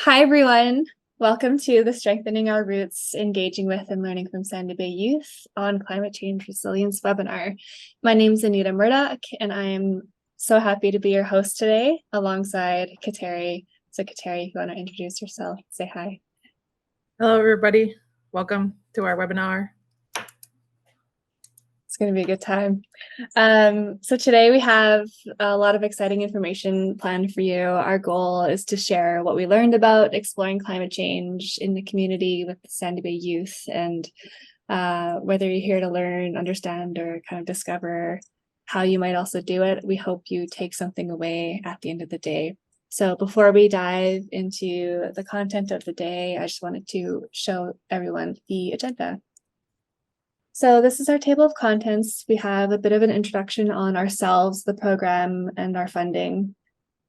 Hi, everyone. Welcome to the Strengthening Our Roots, Engaging with and Learning from Sandy Bay Youth on Climate Change Resilience webinar. My name is Anita Murdoch, and I am so happy to be your host today alongside Kateri. So Kateri, if you want to introduce yourself, say hi. Hello, everybody. Welcome to our webinar. It's going to be a good time. So today we have a lot of exciting information planned for you. Our goal is to share what we learned about exploring climate change in the community with the Sandy Bay youth, and whether you're here to learn, understand, or kind of discover how you might also do it, we hope you take something away at the end of the day. So before we dive into the content of the day, I just wanted to show everyone the agenda. So this is our table of contents. We have a bit of an introduction on ourselves, the program, and our funding.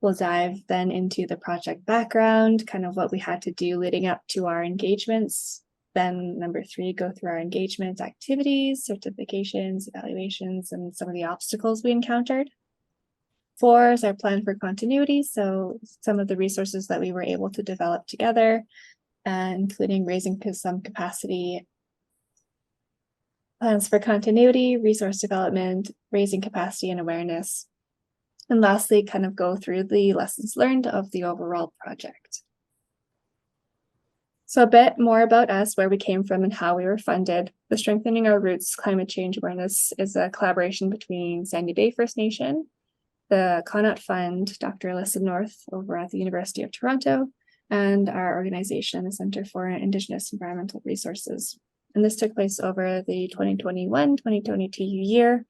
We'll dive then into the project background, kind of what we had to do leading up to our engagements. Then number 3, go through our engagement activities, certifications, evaluations, and some of the obstacles we encountered. 4 is our plan for continuity, so some of the resources that we were able to develop together, including raising some capacity, plans for continuity, resource development, raising capacity and awareness. And lastly, kind of go through the lessons learned of the overall project. So a bit more about us, where we came from and how we were funded. The Strengthening Our Roots Climate Change Awareness is a collaboration between Sandy Bay First Nation, the Connaught Fund, Dr. Alyssa North over at the University of Toronto, and our organization, the Centre for Indigenous Environmental Resources. And this took place over the 2021-2022 year,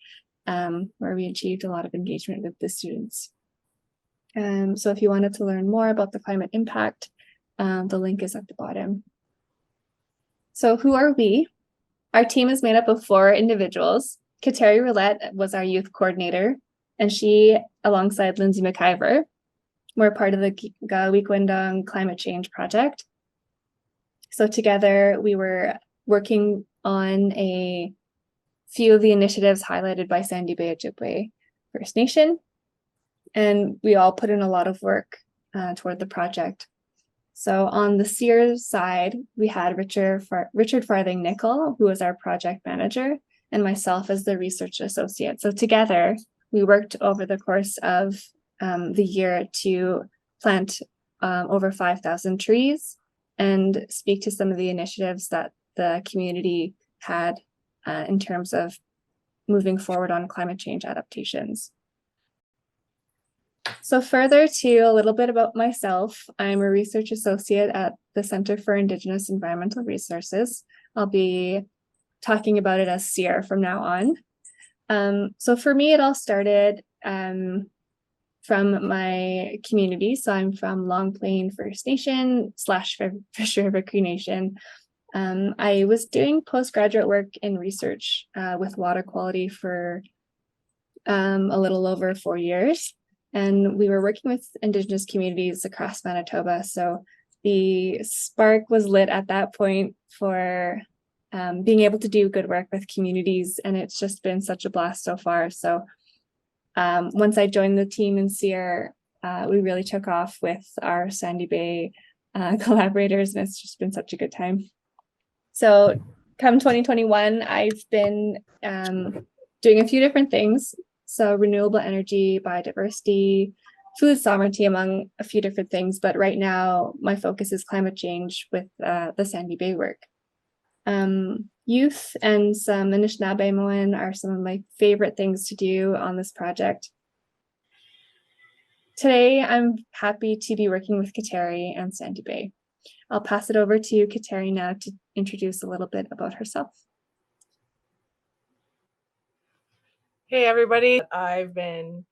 where we achieved a lot of engagement with the students. So if you wanted to learn more about the climate impact, the link is at the bottom. So who are we? Our team is made up of 4 individuals. Kateri Roulette was our youth coordinator, and she, alongside Lindsay McIver, were part of the Weekwendong Climate Change Project. So together we were working on a few of the initiatives highlighted by Sandy Bay Ojibwe First Nation, and we all put in a lot of work toward the project. So on the SEER side, we had Richard Farthing Nickel, who was our project manager, and myself as the research associate. So together, we worked over the course of the year to plant over 5,000 trees and speak to some of the initiatives that the community had in terms of moving forward on climate change adaptations. So further to a little bit about myself, I'm a research associate at the Centre for Indigenous Environmental Resources. I'll be talking about it as SEER from now on. So for me, it all started from my community. So I'm from Long Plain First Nation / Fish River Cree Nation. I was doing postgraduate work in research with water quality for a little over 4 years. And we were working with Indigenous communities across Manitoba. So the spark was lit at that point for being able to do good work with communities. And it's just been such a blast so far. So once I joined the team in SEER, we really took off with our Sandy Bay collaborators, and it's just been such a good time. So come 2021, I've been doing a few different things. So renewable energy, biodiversity, food sovereignty, among a few different things. But right now, my focus is climate change with the Sandy Bay work. Youth and some Anishinaabe are some of my favorite things to do on this project. Today, I'm happy to be working with Kateri and Sandy Bay. I'll pass it over to Kateri now to introduce a little bit about herself. Hey, everybody. I've been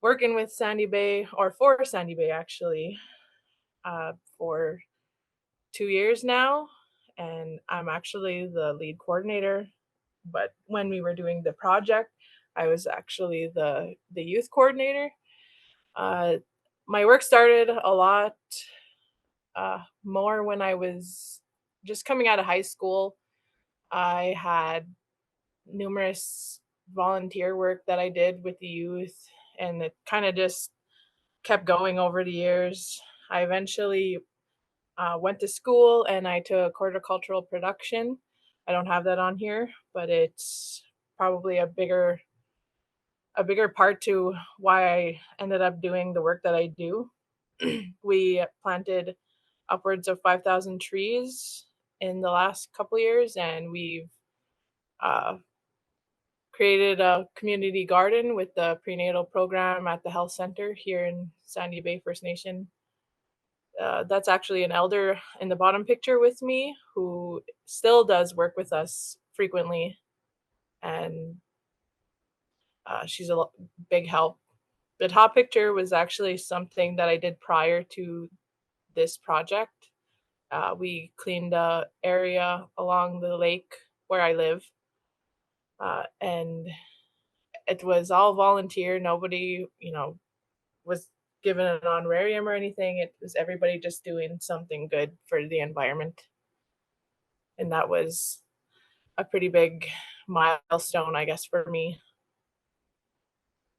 working with Sandy Bay, or for Sandy Bay actually, for 2 years now, and I'm actually the lead coordinator. But when we were doing the project, I was actually the youth coordinator. My work started a lot more when I was just coming out of high school. I had numerous volunteer work that I did with the youth, and it kind of just kept going over the years. I eventually went to school and I took horticultural production. I don't have that on here, but it's probably a bigger part to why I ended up doing the work that I do. We planted upwards of 5,000 trees in the last couple years, and we've uh, created a community garden with the prenatal program at the health center here in Sandy Bay First Nation. That's actually an elder in the bottom picture with me who still does work with us frequently, and she's a big help. The top picture was actually something that I did prior to this project. We cleaned the area along the lake where I live, and it was all volunteer. Nobody, was given an honorarium or anything. It was everybody just doing something good for the environment. And that was a pretty big milestone, I guess, for me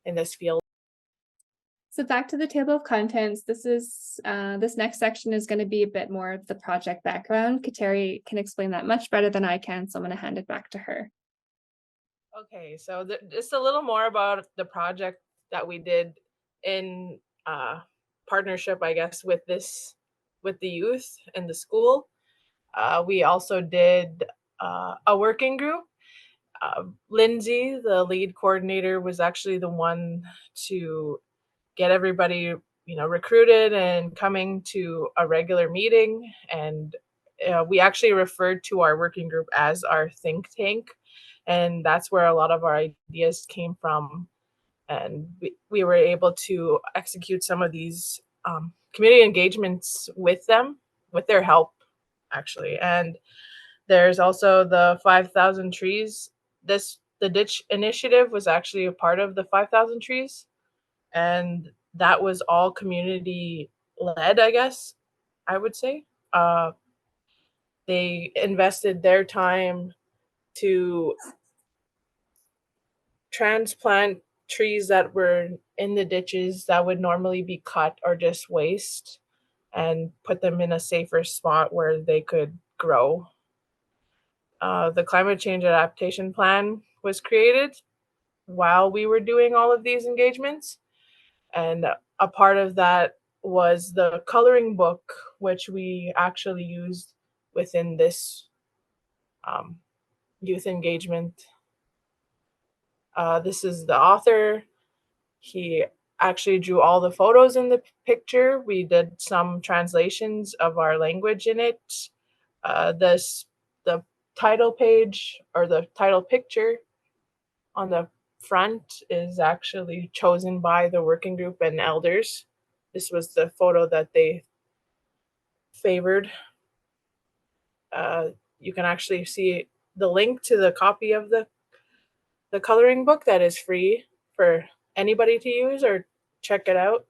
in this field. So back to the table of contents, this next section is going to be a bit more of the project background. Kateri can explain that much better than I can, so I'm going to hand it back to her. Okay, so just a little more about the project that we did in partnership, I guess, with the youth and the school. We also did a working group. Lindsay, the lead coordinator, was actually the one to get everybody, recruited and coming to a regular meeting. And we actually referred to our working group as our think tank. And that's where a lot of our ideas came from. And we were able to execute some of these community engagements with them, with their help, actually. And there's also the 5,000 trees. The ditch initiative was actually a part of the 5,000 trees, and that was all community led, I guess I would say. They invested their time to transplant trees that were in the ditches that would normally be cut or just waste, and put them in a safer spot where they could grow. The climate change adaptation plan was created while we were doing all of these engagements. And a part of that was the coloring book, which we actually used within this um, youth engagement. This is the author. He actually drew all the photos in the picture. We did some translations of our language in it. The title page, or the title picture on the front, is actually chosen by the working group and elders. This was the photo that they favored. You can actually see the link to the copy of the coloring book that is free for anybody to use or check it out.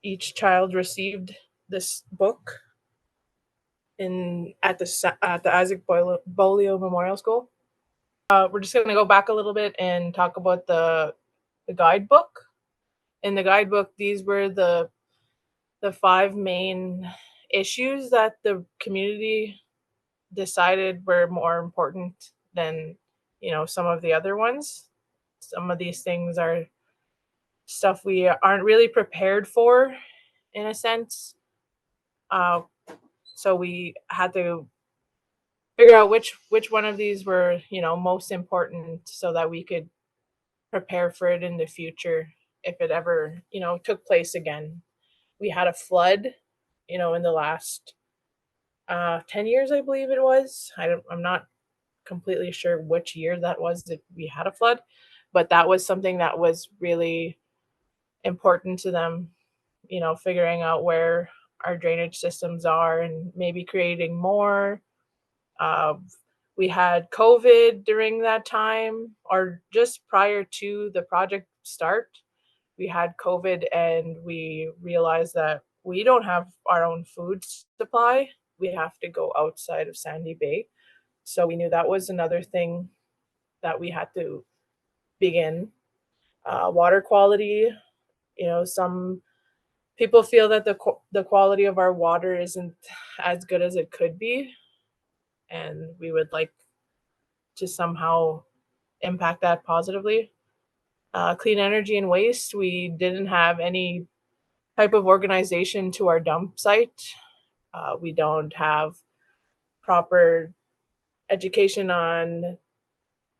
Each child received this book at the Isaac Bolio Memorial School. We're just going to go back a little bit and talk about the guidebook. In the guidebook, these were the 5 main issues that the community decided were more important than, some of the other ones. Some of these things are stuff we aren't really prepared for, in a sense. So we had to figure out which one of these were, most important, so that we could prepare for it in the future if it ever, took place again. We had a flood, in the last 10 years, I believe it was. I'm not completely sure which year that was that we had a flood, but that was something that was really important to them, figuring out where our drainage systems are and maybe creating more. Uh, we had COVID during that time, or just prior to the project start. We had COVID, and we realized that we don't have our own food supply. We have to go outside of Sandy Bay. So we knew that was another thing that we had to begin. Water quality, some people feel that the quality of our water isn't as good as it could be, and we would like to somehow impact that positively. Clean energy and waste, we didn't have any type of organization to our dump site. We don't have proper education on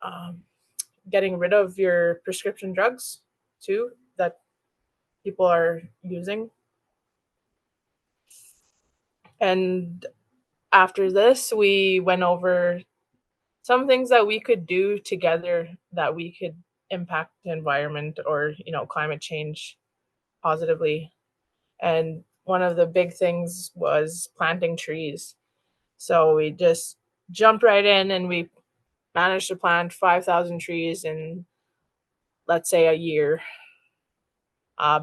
um, getting rid of your prescription drugs too that people are using. And after this, we went over some things that we could do together that we could impact the environment or climate change positively. And one of the big things was planting trees. So we just jumped right in and we managed to plant 5,000 trees in, let's say, a year.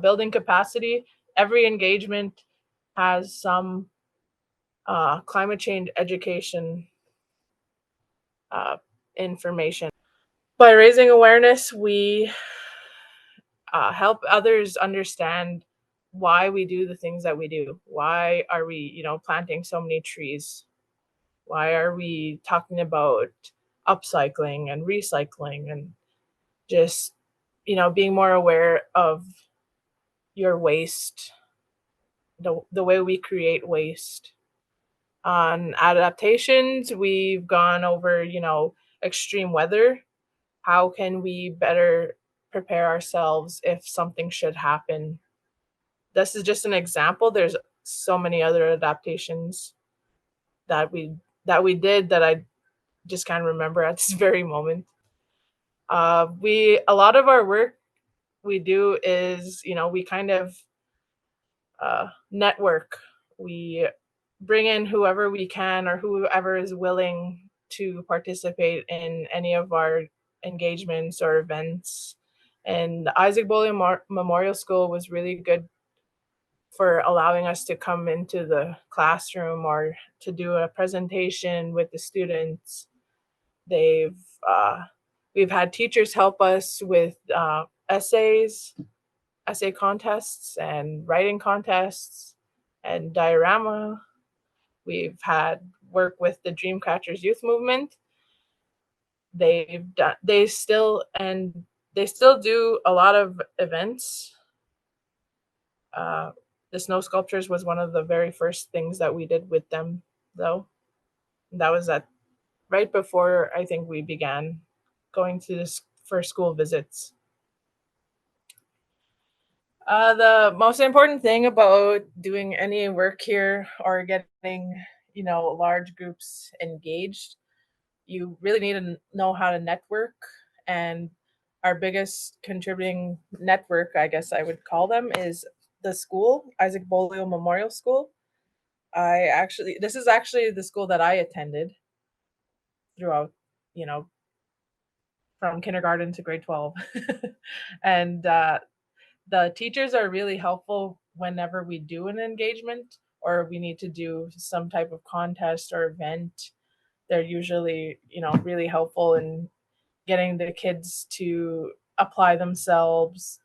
Building capacity, every engagement has some climate change education uh, information. By raising awareness, we help others understand why we do the things that we do. Why are we, planting so many trees? Why are we talking about upcycling and recycling and just, being more aware of your waste, the way we create waste? On adaptations, we've gone over, extreme weather. How can we better prepare ourselves if something should happen? This is just an example. There's so many other adaptations that we did that I just can't remember at this very moment. We A lot of our work we do is, we kind of network. We bring in whoever we can or whoever is willing to participate in any of our engagements or events. And the Isaac Bowling Memorial School was really good for allowing us to come into the classroom or to do a presentation with the students. They've we've had teachers help us with essay contests and writing contests and diorama. We've had work with the Dreamcatchers Youth Movement. They still do a lot of events. The snow sculptures was one of the very first things that we did with them, though. That was at right before I think we began going to this for school visits. The most important thing about doing any work here or getting, large groups engaged, you really need to know how to network. And our biggest contributing network, I guess I would call them, is the school, Isaac Bolio Memorial School. This is actually the school that I attended throughout, you know, from kindergarten to grade 12. And the teachers are really helpful whenever we do an engagement or we need to do some type of contest or event. They're usually, really helpful in getting the kids to apply themselves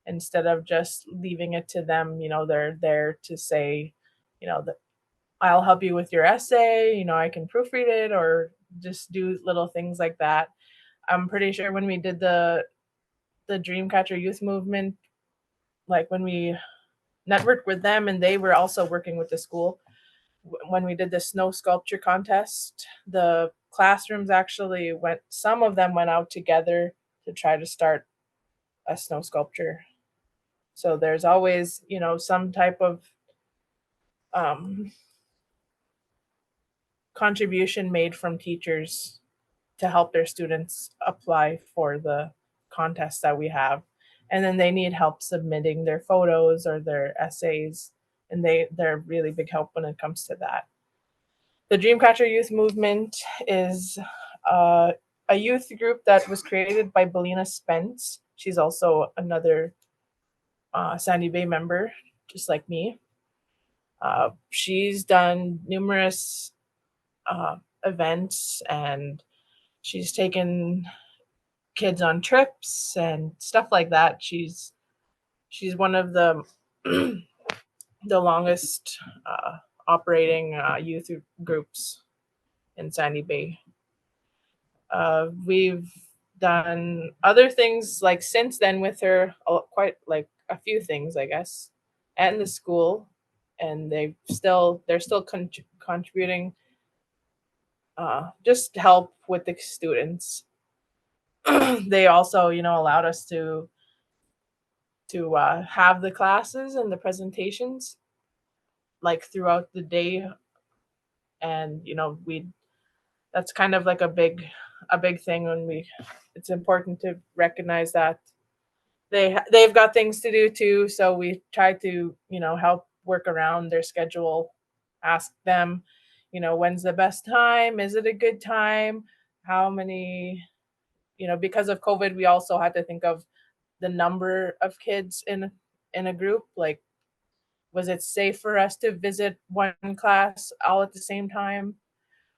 instead of just leaving it to them. They're there to say, that I'll help you with your essay, I can proofread it or just do little things like that. I'm pretty sure when we did the Dreamcatcher Youth Movement, like when we networked with them and they were also working with the school, when we did the snow sculpture contest, the classrooms actually some of them went out together to try to start a snow sculpture. So there's always, some type of um, contribution made from teachers to help their students apply for the contests that we have. And then they need help submitting their photos or their essays. And they're really big help when it comes to that. The Dreamcatcher Youth Movement is a youth group that was created by Belina Spence. She's also another Sandy Bay member, just like me. She's done numerous events and she's taken kids on trips and stuff like that. She's one of the the longest operating youth groups in Sandy Bay. We've done other things like since then with her, quite like a few things, I guess, and the school, and they're still contributing just to help with the students. They also, allowed us to have the classes and the presentations like throughout the day, and we that's kind of like a big thing when we it's important to recognize that they've got things to do too, so we try to help work around their schedule, ask them when's the best time, is it a good time, how many, because of COVID we also had to think of the number of kids in a group, like was it safe for us to visit one class all at the same time,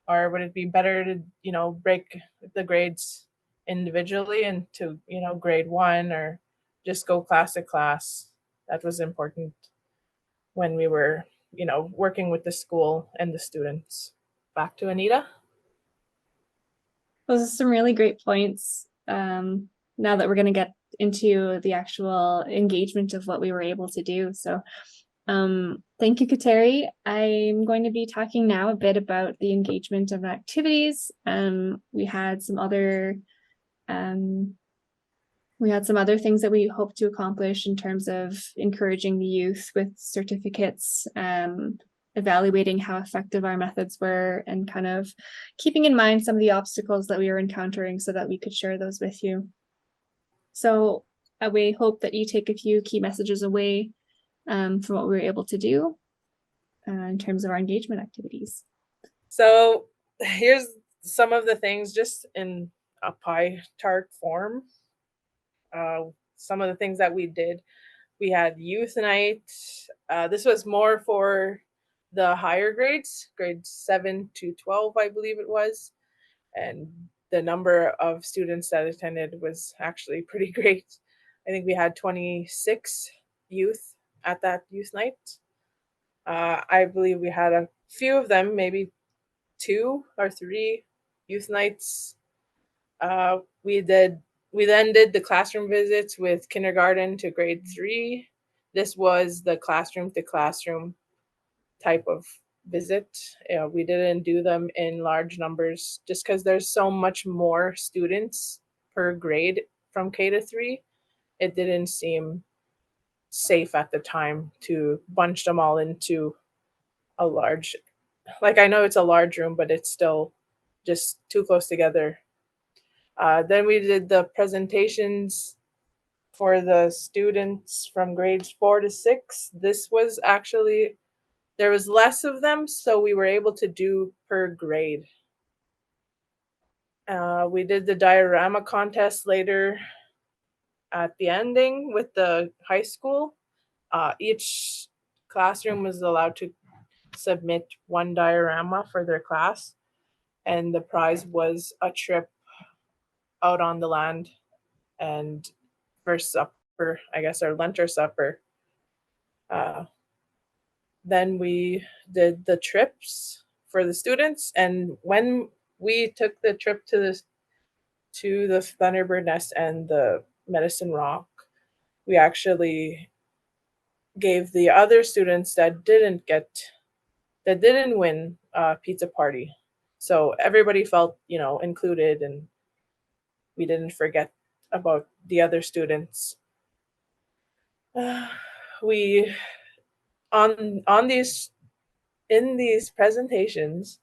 or would it be better to break the grades individually into grade one, or just go class to class? That was important when we were working with the school and the students. Back to Anita. Those are some really great points. Now that we're going to get into the actual engagement of what we were able to do. So thank you, Kateri. I'm going to be talking now a bit about the engagement of activities. We had some other things that we hope to accomplish in terms of encouraging the youth with certificates, evaluating how effective our methods were, and kind of keeping in mind some of the obstacles that we were encountering so that we could share those with you. So we hope that you take a few key messages away from what we were able to do in terms of our engagement activities. So here's some of the things just in a pie chart form. Some of the things that we did. We had youth night. This was more for the higher grades, grades 7 to 12, I believe it was. And the number of students that attended was actually pretty great. I think we had 26 youth at that youth night. I believe we had a few of them, maybe 2 or 3 youth nights. We then did the classroom visits with kindergarten to grade 3. This was the classroom to classroom type of visit. We didn't do them in large numbers just because there's so much more students per grade from K to 3. It didn't seem safe at the time to bunch them all into a large, like I know it's a large room, but it's still just too close together. Then we did the presentations for the students from grades 4 to 6. This was actually, there was less of them, so we were able to do per grade. We did the diorama contest later at the ending with the high school. Each classroom was allowed to submit one diorama for their class, and the prize was a trip out on the land and for supper, I guess, or lunch or supper. Then we did the trips for the students, and when we took the trip to the Thunderbird Nest and the Medicine Rock, we actually gave the other students that didn't win a pizza party. So everybody felt, included, and we didn't forget about the other students. We on these in these presentations,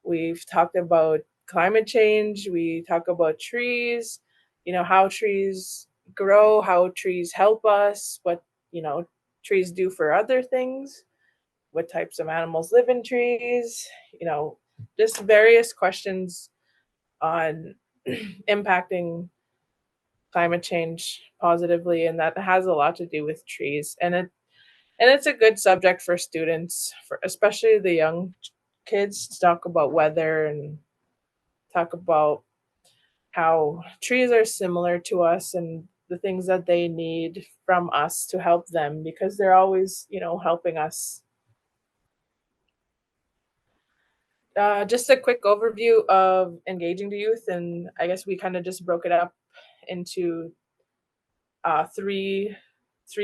we've talked about climate change, we talk about trees, how trees grow, how trees help us, what trees do for other things, what types of animals live in trees, just various questions on impacting climate change positively, and that has a lot to do with trees. And it's a good subject for students, for especially the young kids, to talk about weather and talk about how trees are similar to us, and the things that they need from us to help them, because they're always, helping us. Just a quick overview of engaging the youth, and I guess we kind of just broke it up into three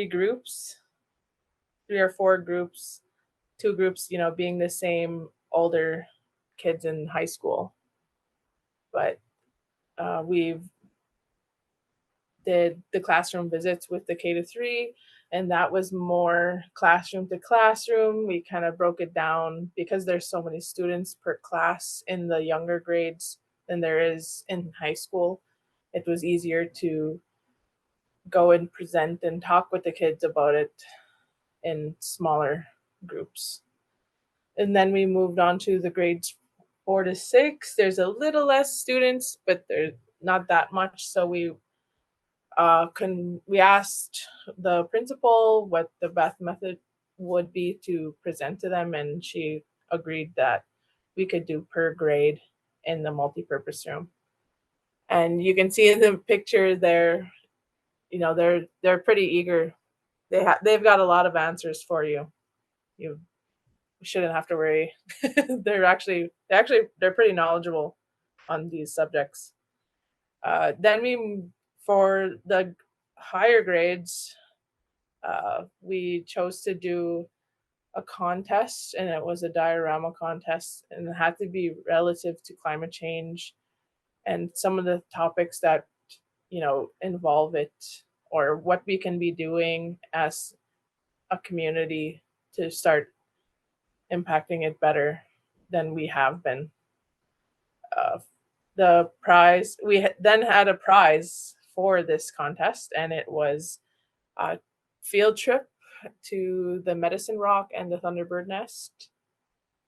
groups, 3 or 4 groups. 2 groups, being the same older kids in high school, but we've did the classroom visits with the K-3, and that was more classroom to classroom. We kind of broke it down because there's so many students per class in the younger grades than there is in high school. It was easier to go and present and talk with the kids about it in smaller groups. And then we moved on to the grades 4 to 6. There's a little less students, but there's not that much. So we asked the principal what the best method would be to present to them, and she agreed that we could do per grade in the multipurpose room. And you can see in the picture there, they're pretty eager. They've got a lot of answers for you. You shouldn't have to worry. They're pretty knowledgeable on these subjects. Then for the higher grades, we chose to do a contest, and it was a diorama contest, and it had to be relative to climate change and some of the topics that involve it, or what we can be doing as a community to start impacting it better than we have been. The prize, then had a prize for this contest, and it was a field trip to the Medicine Rock and the Thunderbird Nest.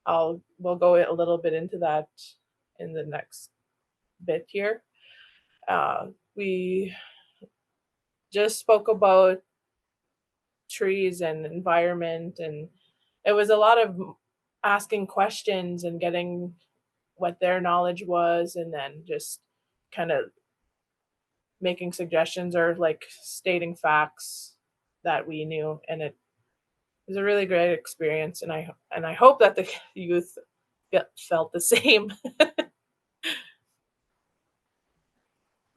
We'll go a little bit into that in the next bit here. We just spoke about trees and environment, and it was a lot of asking questions and getting what their knowledge was, and then just kind of making suggestions or like stating facts that we knew. And it was a really great experience, and I hope that the youth felt the same.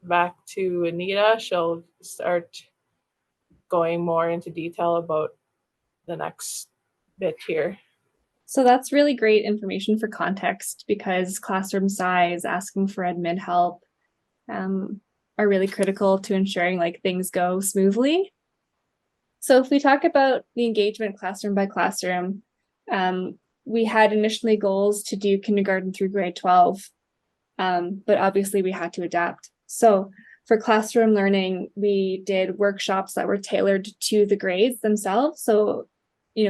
Back to Anita. She'll start going more into detail about the next bit here. So that's really great information for context, because classroom size, asking for admin help are really critical to ensuring like things go smoothly. So if we talk about the engagement classroom by classroom, we had initially goals to do kindergarten through grade 12, but obviously we had to adapt. So for classroom learning, we did workshops that were tailored to the grades themselves. So,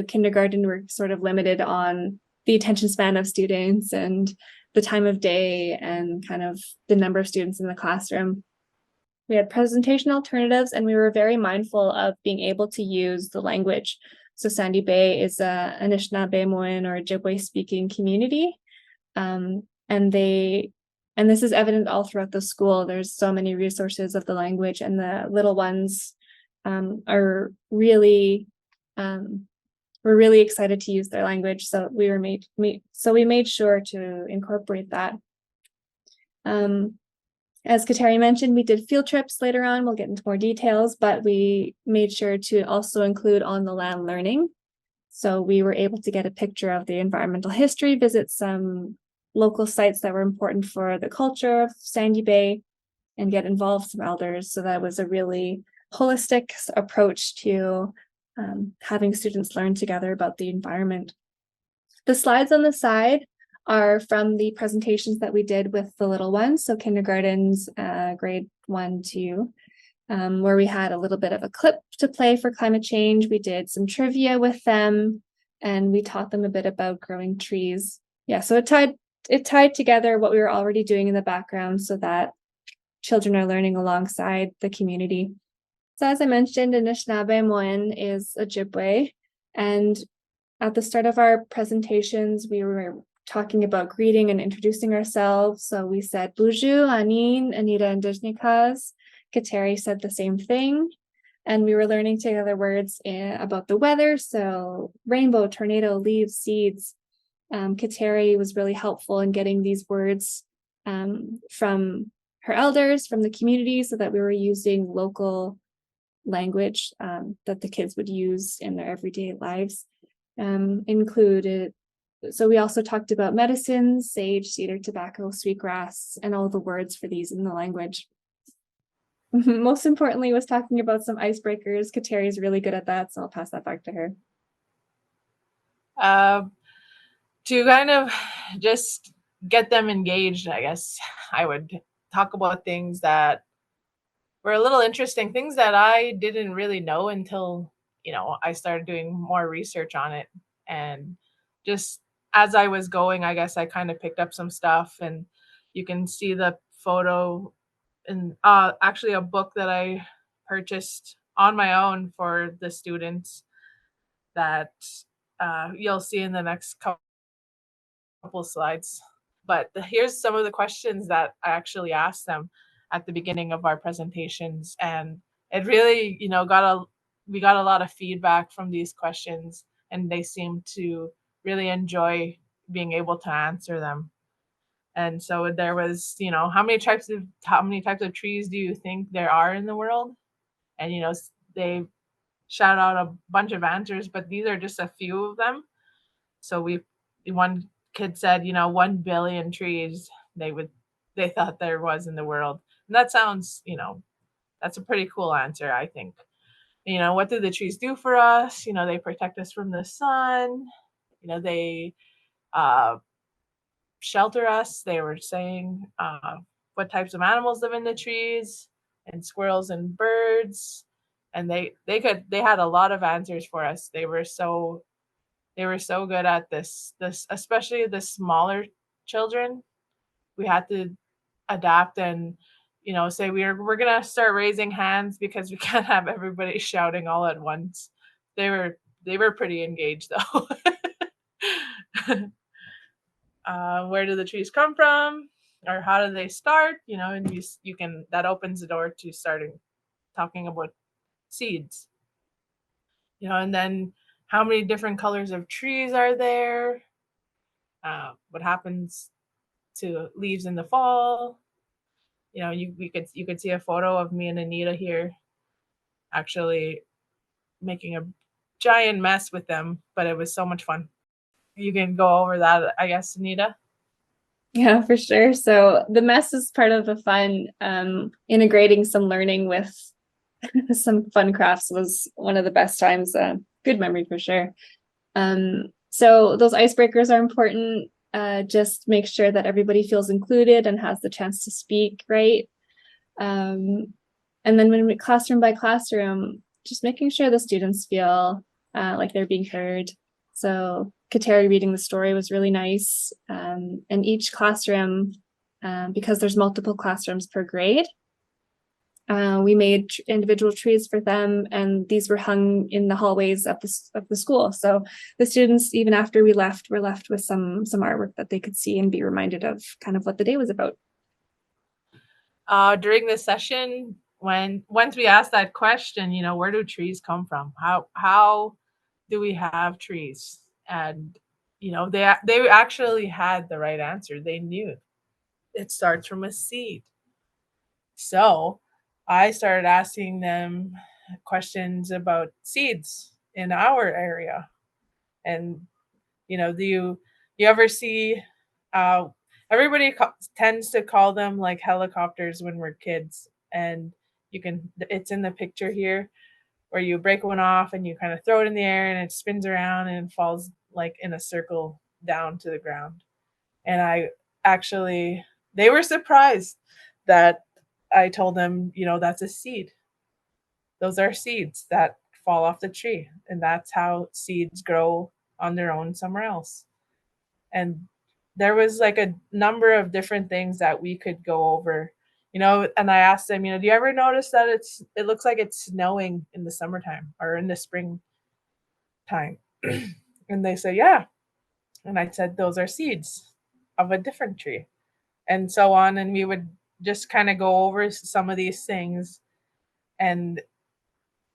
kindergarten, we're sort of limited on the attention span of students and the time of day and kind of the number of students in the classroom. We had presentation alternatives, and we were very mindful of being able to use the language. So Sandy Bay is a Anishinaabe-Moin or Ojibwe speaking community. And this is evident all throughout the school. There's so many resources of the language, and the little ones are really, we're really excited to use their language. So we made sure to incorporate that. As Kateri mentioned, we did field trips later on. We'll get into more details, but we made sure to also include on the land learning. So we were able to get a picture of the environmental history, visit some local sites that were important for the culture of Sandy Bay, and get involved some elders. So that was a really holistic approach to having students learn together about the environment. The slides on the side are from the presentations that we did with the little ones, so kindergartens, grade 1, 2, where we had a little bit of a clip to play for climate change. We did some trivia with them, and we taught them a bit about growing trees. Yeah, so it tied together what we were already doing in the background so that children are learning alongside the community. So as I mentioned, Anishinaabe-Moin is Ojibwe, and at the start of our presentations, we were talking about greeting and introducing ourselves. So we said, Bonjour, Anin, Anita Indijnikas, Kateri said the same thing. And we were learning together words about the weather. So rainbow, tornado, leaves, seeds. Kateri was really helpful in getting these words from her elders, from the community, so that we were using local language that the kids would use in their everyday lives. Included, so we also talked about medicines, sage, cedar, tobacco, sweetgrass, and all the words for these in the language. Most importantly was talking about some icebreakers. Kateri is really good at that, so I'll pass that back to her. To kind of just get them engaged, I guess I would talk about things that were a little interesting, things that I didn't really know until, I started doing more research on it. And just as I was going, I guess I kind of picked up some stuff, and you can see the photo and actually a book that I purchased on my own for the students that you'll see in the next couple slides. But here's some of the questions that I actually asked them at the beginning of our presentations, and it really, we got a lot of feedback from these questions, and they seemed to really enjoy being able to answer them. And so there was, how many types of trees do you think there are in the world? And they shout out a bunch of answers, but these are just a few of them. So one kid said, 1 billion trees they thought there was in the world. And that sounds, that's a pretty cool answer, I think. What do the trees do for us? They protect us from the sun. They uh, shelter us. They were saying what types of animals live in the trees, and squirrels and birds. And they had a lot of answers for us. They were so good at this, especially the smaller children. We had to adapt and say we're gonna start raising hands because we can't have everybody shouting all at once. They were pretty engaged though. Where do the trees come from, or how do they start? And you can, that opens the door to starting talking about seeds. And then how many different colors of trees are there? What happens to leaves in the fall? You could see a photo of me and Anita here actually making a giant mess with them, but it was so much fun. You can go over that, I guess, Anita. Yeah, for sure. So the mess is part of the fun. Integrating some learning with some fun crafts was one of the best times. Good memory for sure. So those icebreakers are important. Just make sure that everybody feels included and has the chance to speak, right? And then when we classroom by classroom, just making sure the students feel like they're being heard. So Kateri reading the story was really nice. And each classroom, because there's multiple classrooms per grade, we made individual trees for them, and these were hung in the hallways of the school. So the students, even after we left, were left with some artwork that they could see and be reminded of kind of what the day was about. During this session, once we asked that question, where do trees come from? How do we have trees? And they actually had the right answer. They knew it starts from a seed. So I started asking them questions about seeds in our area. And do you ever see uh everybody tends to call them like helicopters when we're kids, and it's in the picture here, where you break one off and you kind of throw it in the air and it spins around and falls like in a circle down to the ground. And they were surprised that I told them, that's a seed. Those are seeds that fall off the tree, and that's how seeds grow on their own somewhere else. And there was like a number of different things that we could go over, and I asked them, do you ever notice that it looks like it's snowing in the summertime or in the spring time? And they said, yeah. And I said, those are seeds of a different tree, and so on. And we would just kind of go over some of these things, and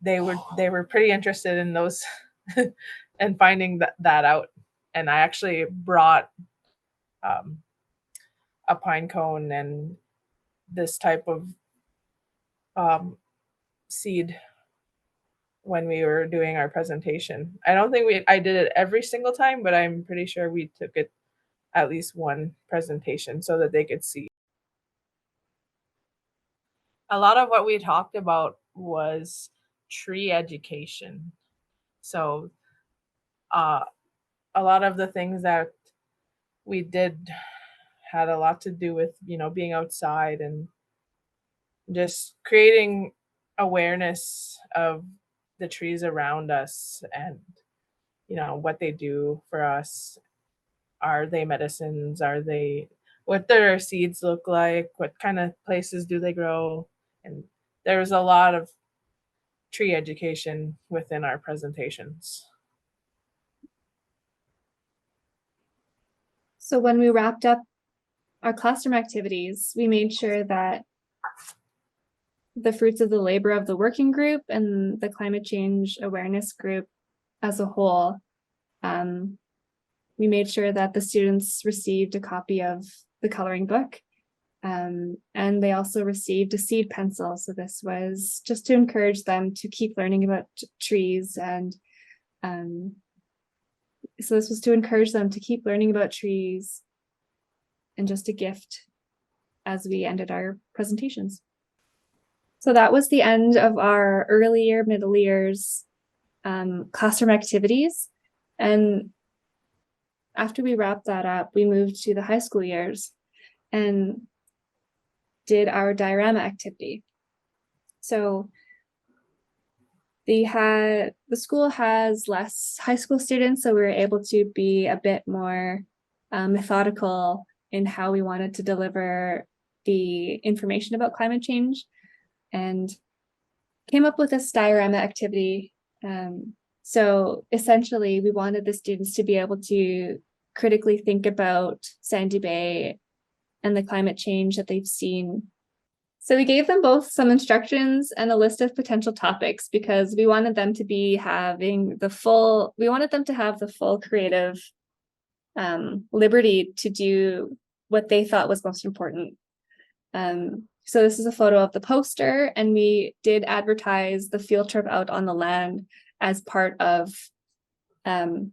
they were pretty interested in those and finding that out. And I actually brought um, a pine cone and this type of um, seed when we were doing our presentation. I don't think I did it every single time, but I'm pretty sure we took it at least one presentation so that they could see. A lot of what we talked about was tree education. So uh, a lot of the things that we did had a lot to do with, being outside and just creating awareness of the trees around us, and what they do for us. Are they medicines? Are they, what do their seeds look like? What kind of places do they grow? And there was a lot of tree education within our presentations. So when we wrapped up our classroom activities, we made sure that the fruits of the labor of the working group and the climate change awareness group as a whole, we made sure that the students received a copy of the coloring book, and they also received a seed pencil. So this was just to encourage them to keep learning about trees, and so this was to encourage them to keep learning about trees, and just a gift as we ended our presentations. So that was the end of our early year, middle years classroom activities. And after we wrapped that up, we moved to the high school years and did our diorama activity. So the school has less high school students, so we were able to be a bit more methodical in how we wanted to deliver the information about climate change, and came up with this diorama activity. So essentially, we wanted the students to be able to critically think about Sandy Bay and the climate change that they've seen. So we gave them both some instructions and a list of potential topics, because we wanted them to be having we wanted them to have the full creative liberty to do what they thought was most important. So this is a photo of the poster, and we did advertise the field trip out on the land as part of the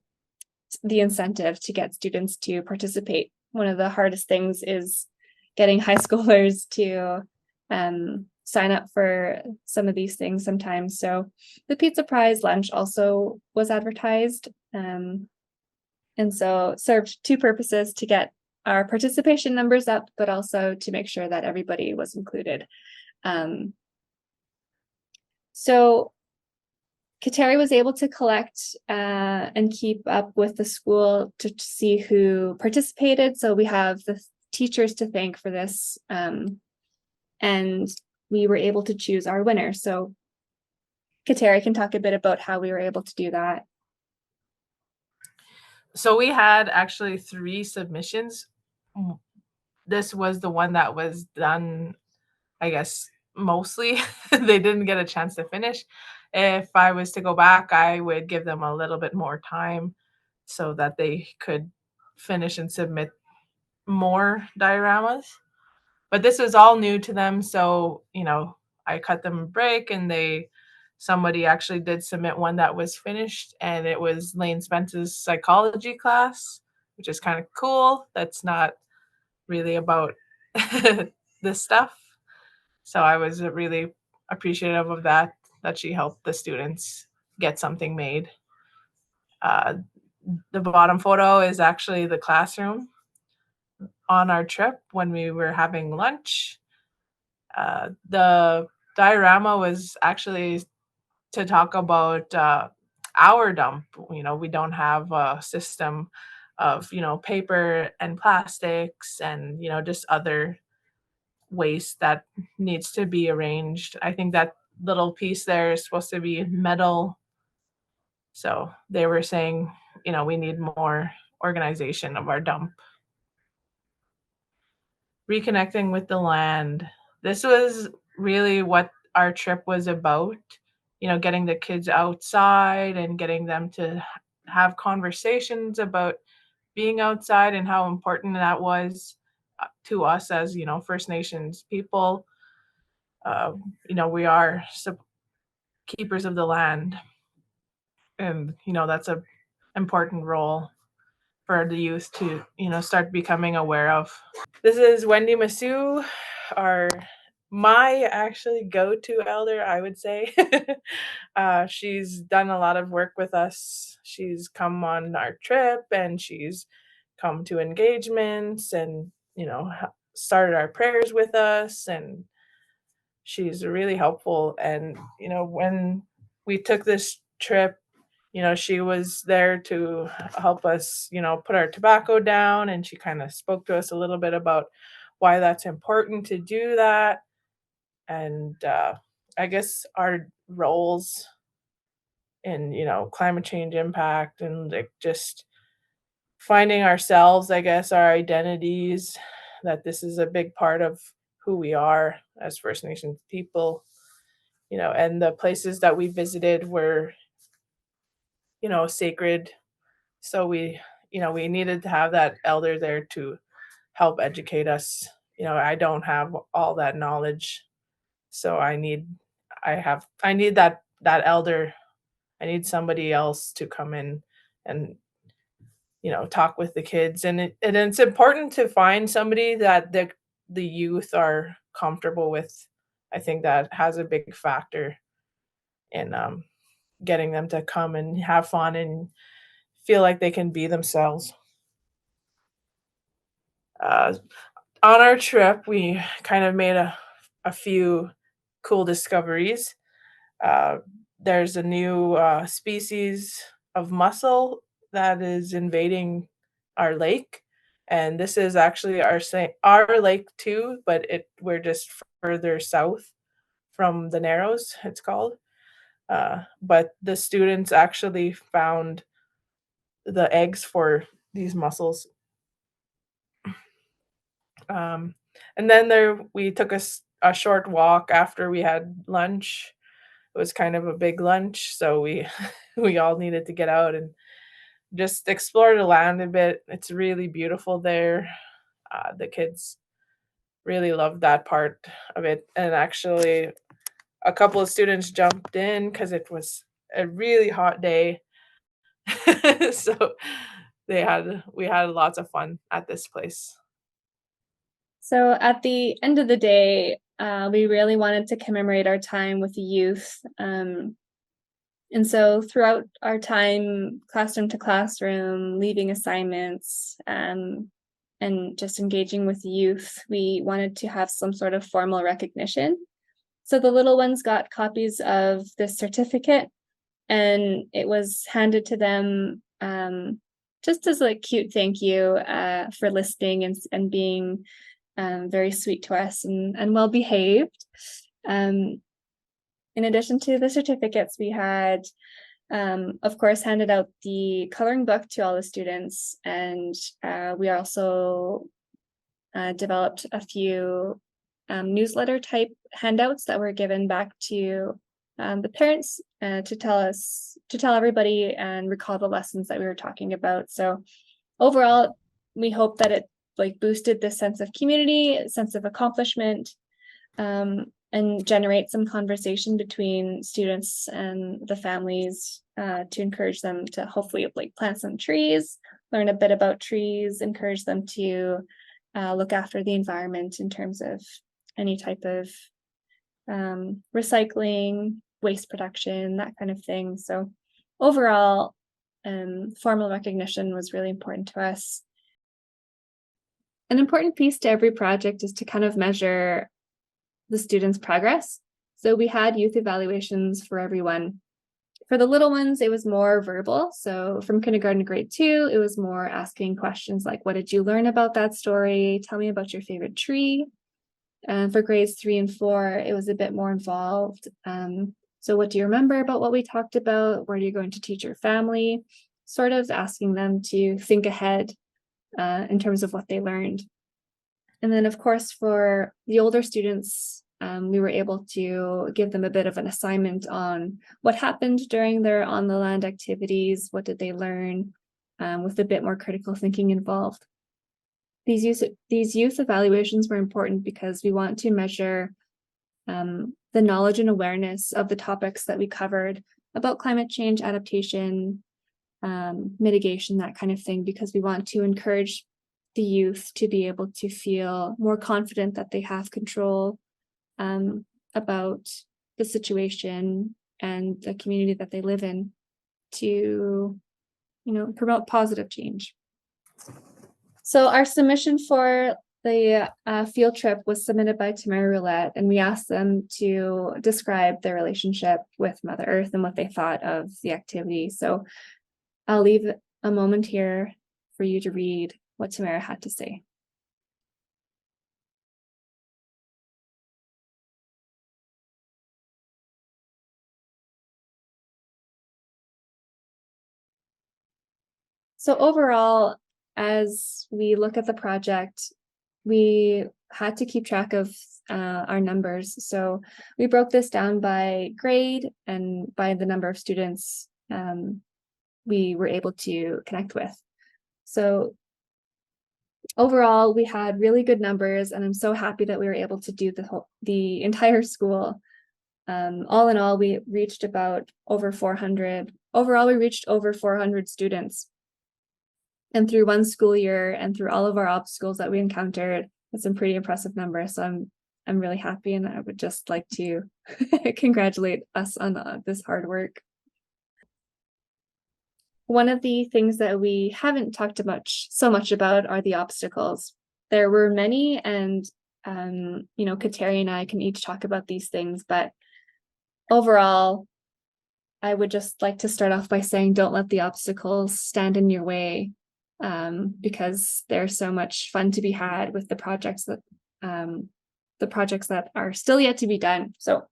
incentive to get students to participate. One of the hardest things is getting high schoolers to sign up for some of these things sometimes. So the pizza prize lunch also was advertised, and so served two purposes: to get our participation numbers up, but also to make sure that everybody was included. So Kateri was able to collect and keep up with the school to see who participated. So we have the teachers to thank for this, and we were able to choose our winner. So Kateri can talk a bit about how we were able to do that. So we had actually 3 submissions. This was the one that was done, I guess, mostly. They didn't get a chance to finish. If I was to go back, I would give them a little bit more time so that they could finish and submit more dioramas. But this was all new to them, so, I cut them a break, and somebody actually did submit one that was finished, and it was Lane Spence's psychology class, which is kind of cool. That's not really about this stuff. So I was really appreciative of that she helped the students get something made. The bottom photo is actually the classroom on our trip when we were having lunch. The diorama was actually to talk about our dump. We don't have a system of, paper and plastics and, just other waste that needs to be arranged. I think that little piece there is supposed to be metal. So they were saying, we need more organization of our dump. reconnecting with the land. This was really what our trip was about, getting the kids outside and getting them to have conversations about being outside and how important that was to us as, First Nations people. Uh, we are keepers of the land, and, that's a important role for the youth to, start becoming aware of. This is Wendy Masu, our my actually go-to elder, I would say. She's done a lot of work with us. She's come on our trip and she's come to engagements and, started our prayers with us, and she's really helpful. And, when we took this trip, she was there to help us, put our tobacco down, and she kind of spoke to us a little bit about why that's important to do that. And I guess our roles in, climate change impact and like just finding ourselves, I guess, our identities, that this is a big part of who we are as First Nations people, and the places that we visited were, sacred. So we needed to have that elder there to help educate us. I don't have all that knowledge. So I need that elder. I need somebody else to come in and, talk with the kids. And it's important to find somebody that the youth are comfortable with. I think that has a big factor in getting them to come and have fun and feel like they can be themselves. Uh, on our trip, we kind of made a few cool discoveries. Uh, there's a new species of mussel that is invading our lake, and this is actually our lake too, but we're just further south from the Narrows. It's called, but the students actually found the eggs for these mussels. Um, and then we took a short walk after we had lunch. It was kind of a big lunch, so we we all needed to get out and just explore the land a bit. It's really beautiful there. The kids really loved that part of it, and actually, a couple of students jumped in because it was a really hot day. So we had lots of fun at this place. So at the end of the day, we really wanted to commemorate our time with the youth. And so throughout our time, classroom to classroom, leaving assignments, and just engaging with youth, we wanted to have some sort of formal recognition. So the little ones got copies of this certificate, and it was handed to them just as a cute thank you for listening and being very sweet to us and well behaved. In addition to the certificates, we had, of course, handed out the coloring book to all the students, and we also developed a few newsletter type handouts that were given back to the parents to tell everybody and recall the lessons that we were talking about. So overall, we hope that it boosted this sense of community, sense of accomplishment, and generate some conversation between students and the families to encourage them to hopefully plant some trees, learn a bit about trees, encourage them to look after the environment in terms of any type of recycling, waste production, that kind of thing. So overall, formal recognition was really important to us. An important piece to every project is to kind of measure the students' progress. So we had youth evaluations for everyone. For the little ones, it was more verbal. So from kindergarten to grade 2, it was more asking questions like, what did you learn about that story? Tell me about your favorite tree. And for grades 3 and 4, it was a bit more involved. So what do you remember about what we talked about? What are you going to teach your family? Sort of asking them to think ahead in terms of what they learned. And then, of course, for the older students, we were able to give them a bit of an assignment on what happened during their on the land activities, what did they learn, with a bit more critical thinking involved. These youth evaluations were important because we want to measure the knowledge and awareness of the topics that we covered about climate change adaptation, mitigation, that kind of thing, because we want to encourage the youth to be able to feel more confident that they have control about the situation and the community that they live in to, promote positive change. So our submission for the field trip was submitted by Tamara Roulette, and we asked them to describe their relationship with Mother Earth and what they thought of the activity. So I'll leave a moment here for you to read what Tamara had to say. So overall, as we look at the project, we had to keep track of our numbers. So we broke this down by grade and by the number of students we were able to connect with. So overall, we had really good numbers, and I'm so happy that we were able to do the entire school. All in all, we reached about over 400. Overall, we reached over 400 students. And through one school year and through all of our obstacles that we encountered, it's a pretty impressive number. So I'm really happy, and I would just like to congratulate us on this hard work. One of the things that we haven't talked so much about are the obstacles. There were many, and Kateri and I can each talk about these things, but overall, I would just like to start off by saying don't let the obstacles stand in your way, because there's so much fun to be had with the projects that are still yet to be done. So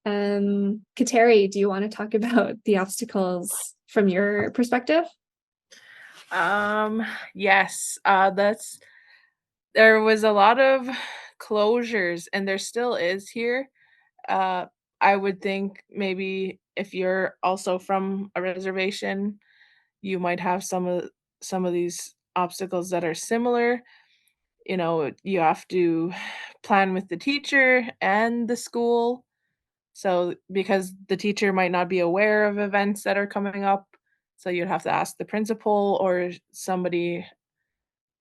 Kateri, do you want to talk about the obstacles from your perspective? Yes, there was a lot of closures, and there still is here. Uh, I would think maybe if you're also from a reservation, you might have some of these obstacles that are similar. You have to plan with the teacher and the school. So because the teacher might not be aware of events that are coming up, so you'd have to ask the principal or somebody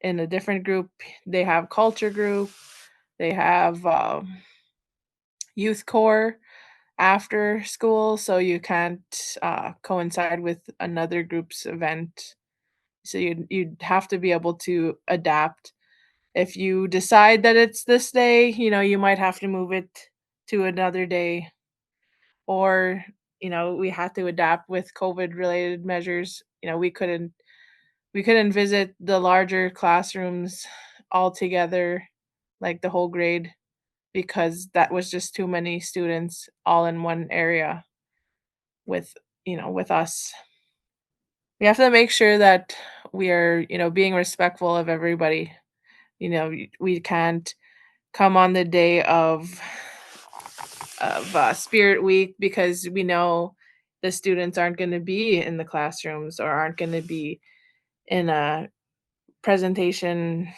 in a different group. They have culture group, they have youth corps after school, so you can't coincide with another group's event. So you'd have to be able to adapt. If you decide that it's this day, you might have to move it to another day, or we had to adapt with COVID related measures. We couldn't visit the larger classrooms all together, like the whole grade, because that was just too many students all in one area with with us. We have to make sure that we are being respectful of everybody. We can't come on the day of Spirit Week because we know the students aren't going to be in the classrooms or aren't going to be in a presentation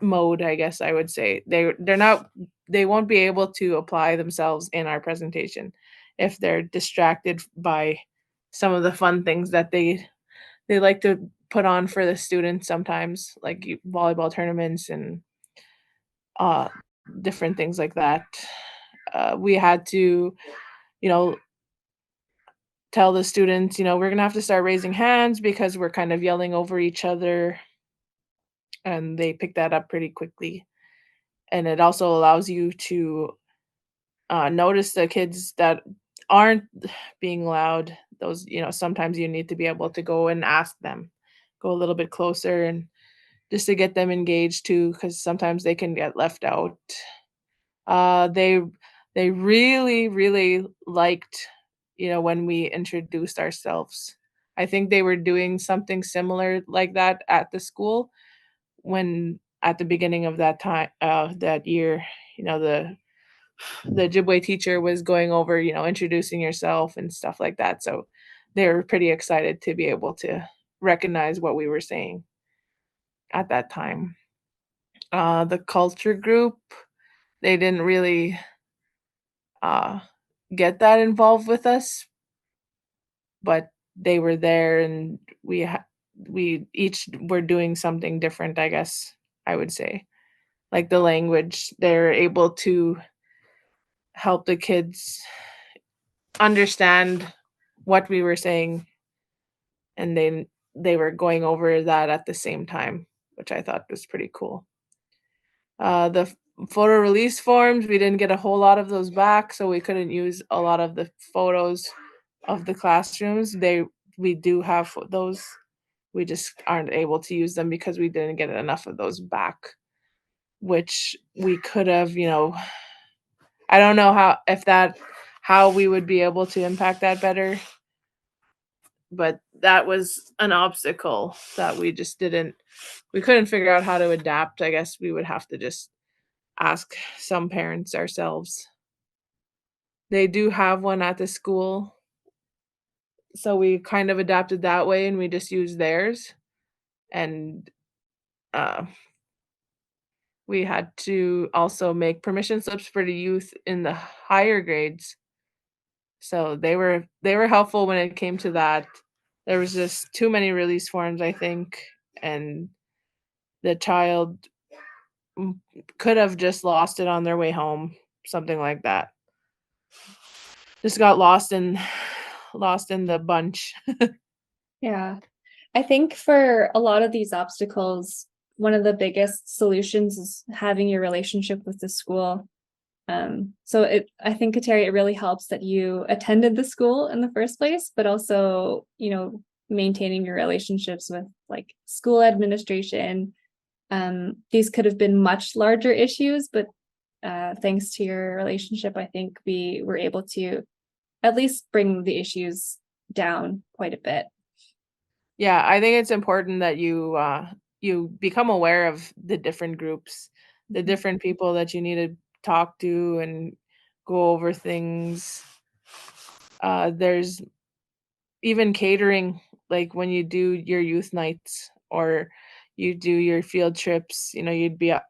mode. I guess I would say they won't be able to apply themselves in our presentation if they're distracted by some of the fun things that they like to put on for the students sometimes, like volleyball tournaments and uh different things like that. We had to, you know, tell the students, we're going to have to start raising hands because we're kind of yelling over each other, and they picked that up pretty quickly. And it also allows you to notice the kids that aren't being loud. Those, sometimes you need to be able to go and ask them, go a little bit closer, and just to get them engaged too, because sometimes they can get left out. They really, really liked, when we introduced ourselves. I think they were doing something similar like that at the school, when at the beginning of that time that year, the Ojibwe teacher was going over, introducing yourself and stuff like that. So they were pretty excited to be able to recognize what we were saying at that time. The culture group, they didn't really uh, get that involved with us, but they were there, and we each were doing something different, I guess I would say. Like the language, they're able to help the kids understand what we were saying, and they were going over that at the same time, which I thought was pretty cool. The photo release forms, we didn't get a whole lot of those back, so we couldn't use a lot of the photos of the classrooms. We do have those. We just aren't able to use them because we didn't get enough of those back, which we could have, I don't know how we would be able to impact that better, but that was an obstacle that we couldn't figure out how to adapt. I guess we would have to just ask some parents ourselves. They do have one at the school, so we kind of adapted that way and we just used theirs. And uh, we had to also make permission slips for the youth in the higher grades. So they were helpful when it came to that. There was just too many release forms, I think, and the child mm, could have just lost it on their way home, something like that. Just got lost in the bunch. Yeah. I think for a lot of these obstacles, one of the biggest solutions is having your relationship with the school. I think, Kateri, it really helps that you attended the school in the first place, but also, maintaining your relationships with like school administration. These could have been much larger issues, but thanks to your relationship, I think we were able to at least bring the issues down quite a bit. Yeah, I think it's important that you become aware of the different groups, the different people that you need to talk to and go over things. There's even catering, like when you do your youth nights or you do your field trips, you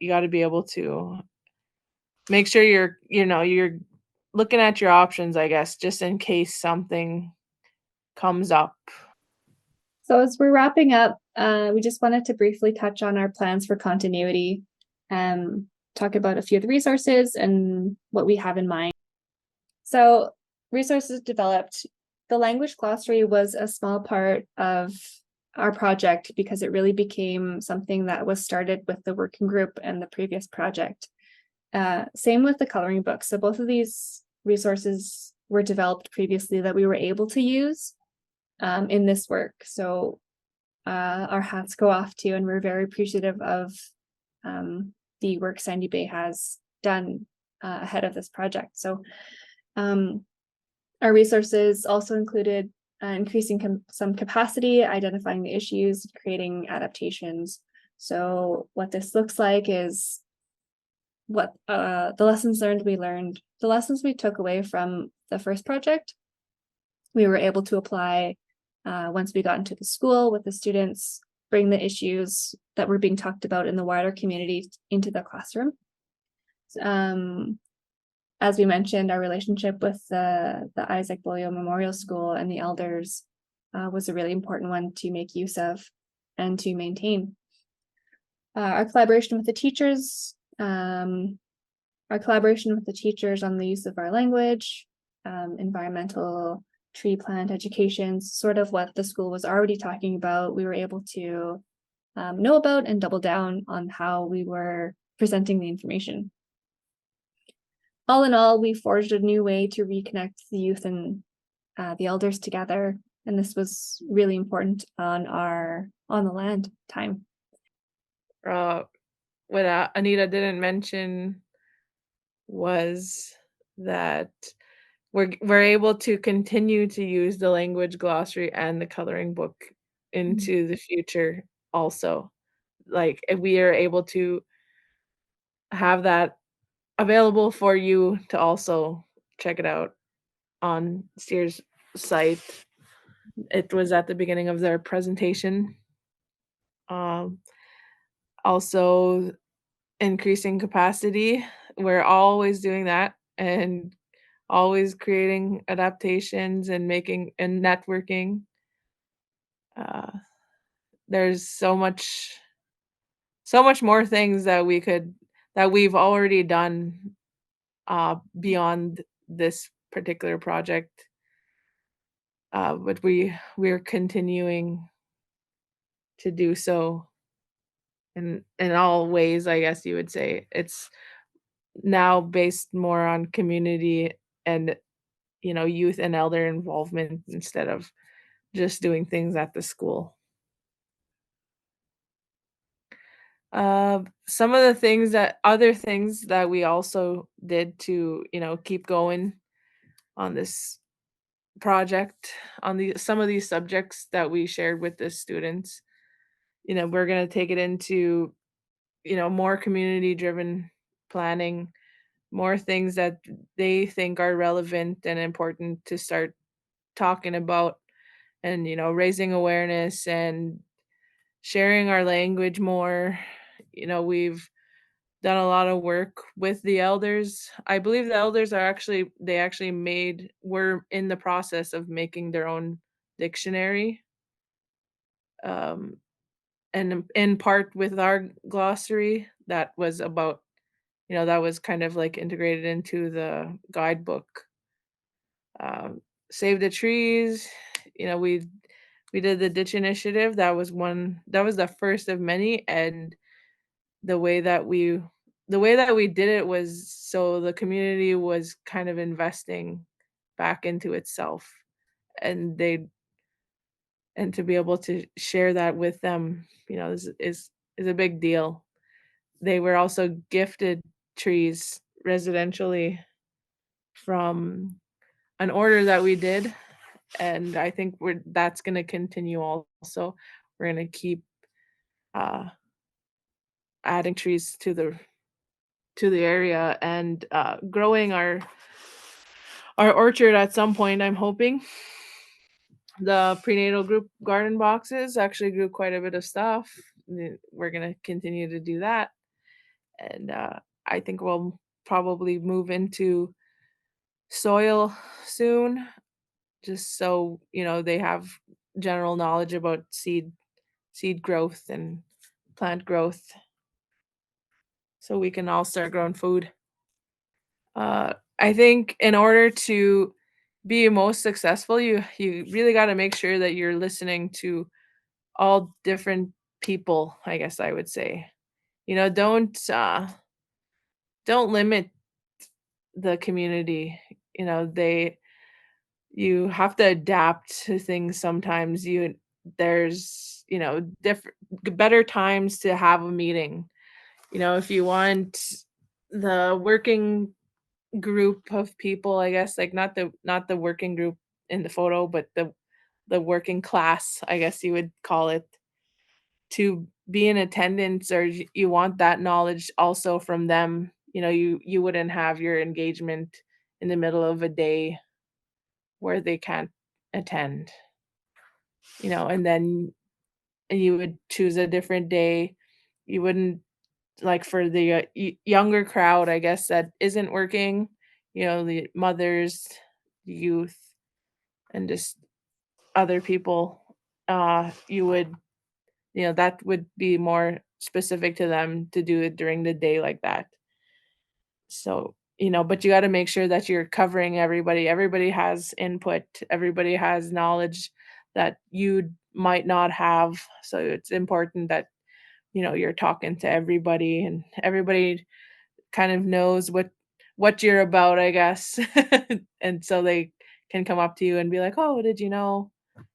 got to be able to make sure you're looking at your options, I guess, just in case something comes up. So as we're wrapping up, we just wanted to briefly touch on our plans for continuity, talk about a few of the resources and what we have in mind. So resources developed. The language glossary was a small part of our project because it really became something that was started with the working group and the previous project. Same with the coloring book. So both of these resources were developed previously that we were able to use in this work. So our hats go off to, and we're very appreciative of the work Sandy Bay has done ahead of this project. So our resources also included increasing some capacity, identifying the issues, creating adaptations. So what this looks like is what the lessons the lessons we took away from the first project, we were able to apply once we got into the school with the students, bring the issues that were being talked about in the wider community into the classroom. As we mentioned, our relationship with the Isaac Boyo Memorial School and the elders was a really important one to make use of and to maintain. Our collaboration with the teachers on the use of our language, environmental tree plant education, sort of what the school was already talking about, we were able to know about and double down on how we were presenting the information. All in all, we forged a new way to reconnect the youth and the elders together, and this was really important on the land time. What Anita didn't mention was that we're able to continue to use the language glossary and the coloring book into the future also. like if we are able to have that available for you to also check it out on Steers site. It was at the beginning of their presentation. Um, Also increasing capacity. We're always doing that and always creating adaptations and making and networking. Uh, there's so much more things that we've already done beyond this particular project. But we're continuing to do so in all ways, I guess you would say. It's now based more on community and, youth and elder involvement instead of just doing things at the school. Some of the other things that we also did to, keep going on this project, on some of these subjects that we shared with the students, we're going to take it into, more community driven planning, more things that they think are relevant and important to start talking about, and raising awareness and sharing our language more. We've done a lot of work with the elders. I believe the elders they actually were in the process of making their own dictionary, um and in part with our glossary that was about, that was kind of like integrated into the guidebook. um, Save the trees. We did the ditch initiative. That was the first of many, and the way that we did it was so the community was kind of investing back into itself, and they and to be able to share that with them, is a big deal. They were also gifted trees residentially from an order that we did, and I think that's going to continue also. We're going to keep uh, adding trees to the area and growing our orchard at some point, I'm hoping. The prenatal group garden boxes actually grew quite a bit of stuff. We're going to continue to do that, and I think we'll probably move into soil soon, just so they have general knowledge about seed growth and plant growth, so we can all start growing food. I think in order to be most successful, you really got to make sure that you're listening to all different people, I guess I would say. Don't limit the community. They You have to adapt to things sometimes. There's, different better times to have a meeting. If you want the working group of people, I guess, like not the working group in the photo, but the working class, I guess you would call it, to be in attendance, or you want that knowledge also from them. You wouldn't have your engagement in the middle of a day where they can't attend, and then you would choose a different day. You wouldn't, like, for the younger crowd, I guess, that isn't working, the mothers, the youth, and just other people, you would, that would be more specific to them to do it during the day like that. So, but you got to make sure that you're covering everybody. Everybody has input, everybody has knowledge that you might not have. So it's important that, you're talking to everybody, and everybody kind of knows what you're about, I guess. And so they can come up to you and be like, "Oh, did you know?"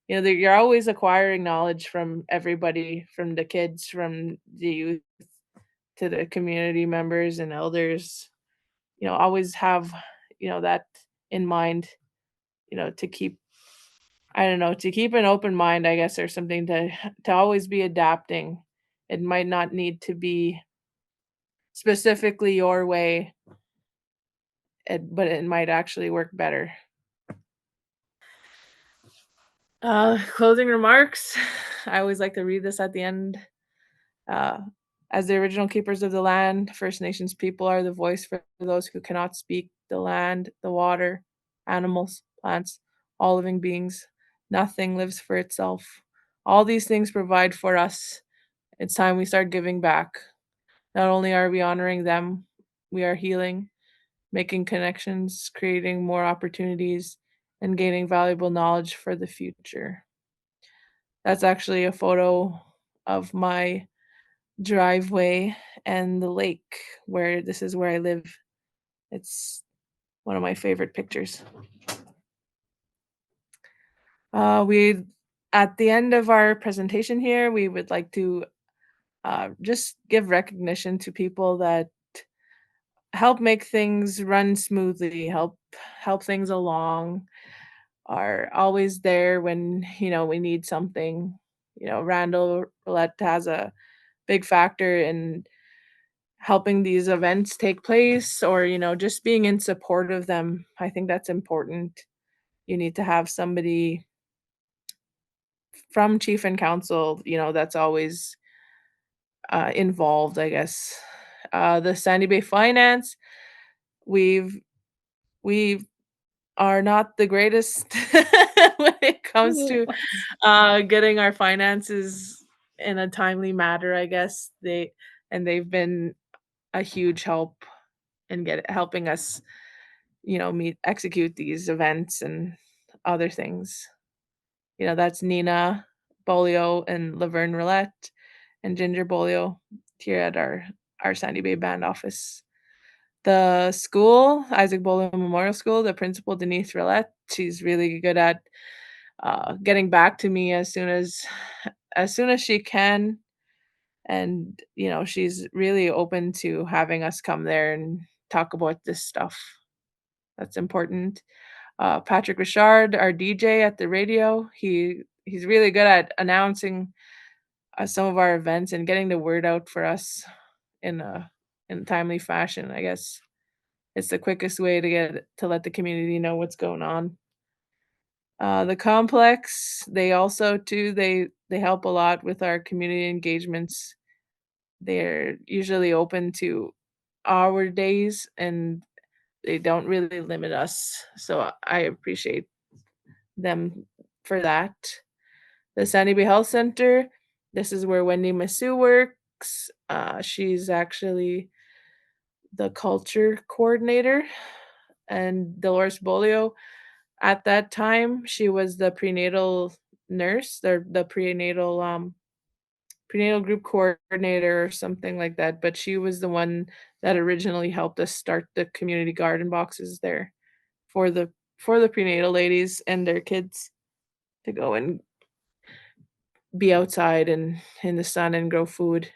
You're always acquiring knowledge from everybody, from the kids, from the youth, to the community members and elders. Always have, that in mind, to keep, I don't know, to keep an open mind, I guess, or something, to always be adapting It might not need to be specifically your way, but it might actually work better. Closing remarks. I always like to read this at the end. Uh, as the original keepers of the land, First Nations people are the voice for those who cannot speak, the land, the water, animals, plants, all living beings. Nothing lives for itself. All these things provide for us. It's time we start giving back. Not only are we honoring them, we are healing, making connections, creating more opportunities, and gaining valuable knowledge for the future. That's actually a photo of my driveway and the lake where this is where I live. It's one of my favorite pictures. We at the end of our presentation here, we would like to just give recognition to people that help make things run smoothly, help things along, are always there when we need something. Randall Roulette has a big factor in helping these events take place, or just being in support of them. I think that's important. You need to have somebody from chief and council that's always involved, I guess. The Sandy Bay Finance, we are not the greatest when it comes to getting our finances in a timely manner, I guess. They've been a huge help in helping us execute these events and other things. That's Nina Bolio and Laverne Roulette and Ginger Bolio here at our Sandy Bay band office. The school, Isaac Bolio Memorial School, the principal, Denise Roulette, she's really good at getting back to me as soon as she can. And she's really open to having us come there and talk about this stuff. That's important. Patrick Richard, our DJ at the radio, he's really good at announcing some of our events and getting the word out for us in a timely fashion. I guess it's the quickest way to let the community know what's going on. The complex, they also too they help a lot with our community engagements. They're usually open to our days, and they don't really limit us. So I appreciate them for that. The Sandy Bay Health Center, this is where Wendy Masu works. She's actually the culture coordinator, and Dolores Bolio, at that time, she was the prenatal nurse, the prenatal group coordinator or something like that. But she was the one that originally helped us start the community garden boxes there for the prenatal ladies and their kids to go and be outside and in the sun and grow food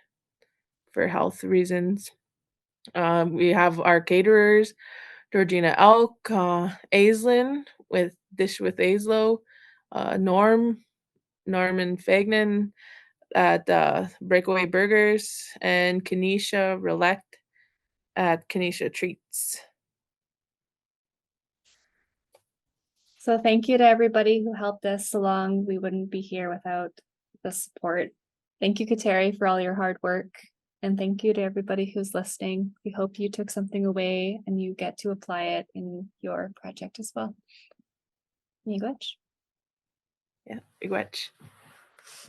for health reasons. We have our caterers, Georgina Elk, Aislinn with Dish with Aislo, Norman Fagnan at Breakaway Burgers, and Kenesha Roulette at Kenesha Treats. So thank you to everybody who helped us along. We wouldn't be here without the support. Thank you, Kateri, for all your hard work. And thank you to everybody who's listening. We hope you took something away and you get to apply it in your project as well. Miigwech. Yeah, miigwech.